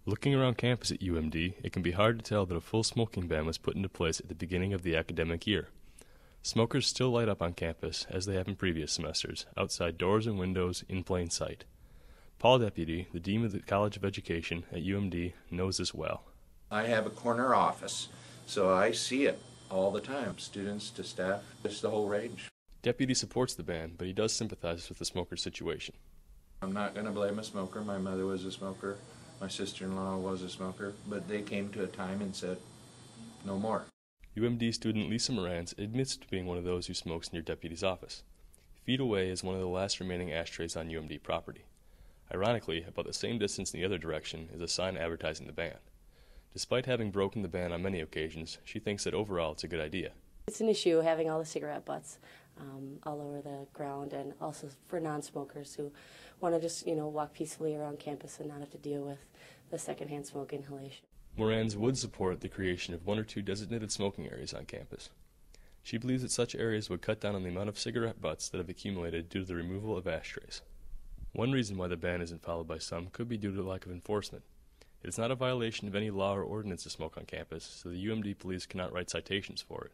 Looking around campus at UMD, it can be hard to tell that a full smoking ban was put into place at the beginning of the academic year. Smokers still light up on campus, as they have in previous semesters, outside doors and windows in plain sight. Paul Deputy, the Dean of the College of Education at UMD, knows this well. I have a corner office, so I see it all the time, students to staff, just the whole range. Deputy supports the ban, but he does sympathize with the smoker's situation. I'm not going to blame a smoker. My mother was a smoker. My sister-in-law was a smoker, but they came to a time and said, no more. UMD student Lisa Morans admits to being one of those who smokes near Deputy's office. Feet away is one of the last remaining ashtrays on UMD property. Ironically, about the same distance in the other direction is a sign advertising the ban. Despite having broken the ban on many occasions, she thinks that overall it's a good idea. It's an issue having all the cigarette butts all over the ground, and also for non-smokers who want to just, walk peacefully around campus and not have to deal with the secondhand smoke inhalation. Morans would support the creation of 1 or 2 designated smoking areas on campus. She believes that such areas would cut down on the amount of cigarette butts that have accumulated due to the removal of ashtrays. One reason why the ban isn't followed by some could be due to lack of enforcement. It is not a violation of any law or ordinance to smoke on campus, so the UMD police cannot write citations for it.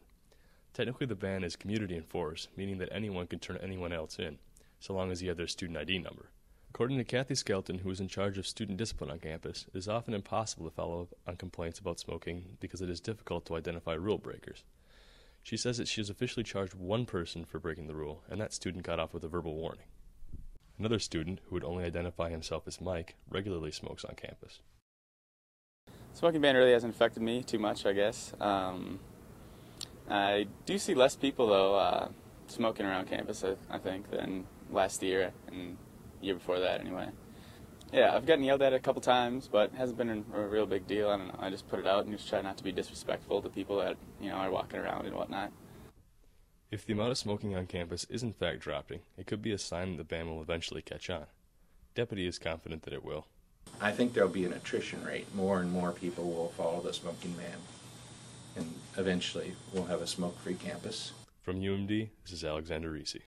Technically, the ban is community enforced, meaning that anyone can turn anyone else in, so long as you have their student ID number. According to Kathy Skelton, who is in charge of student discipline on campus, it is often impossible to follow up on complaints about smoking because it is difficult to identify rule breakers. She says that she has officially charged one person for breaking the rule, and that student got off with a verbal warning. Another student, who would only identify himself as Mike, regularly smokes on campus. Smoking ban really hasn't affected me too much, I guess. I do see less people, though, smoking around campus, I think, than last year and the year before that, anyway. Yeah, I've gotten yelled at a couple times, but it hasn't been a real big deal. I don't know. I just put it out and just try not to be disrespectful to people that, are walking around and whatnot. If the amount of smoking on campus is in fact dropping, it could be a sign that the ban will eventually catch on. Deputy is confident that it will. I think there'll be an attrition rate. More and more people will follow the smoking ban, and eventually we'll have a smoke-free campus. From UMD, this is Alexander Reese.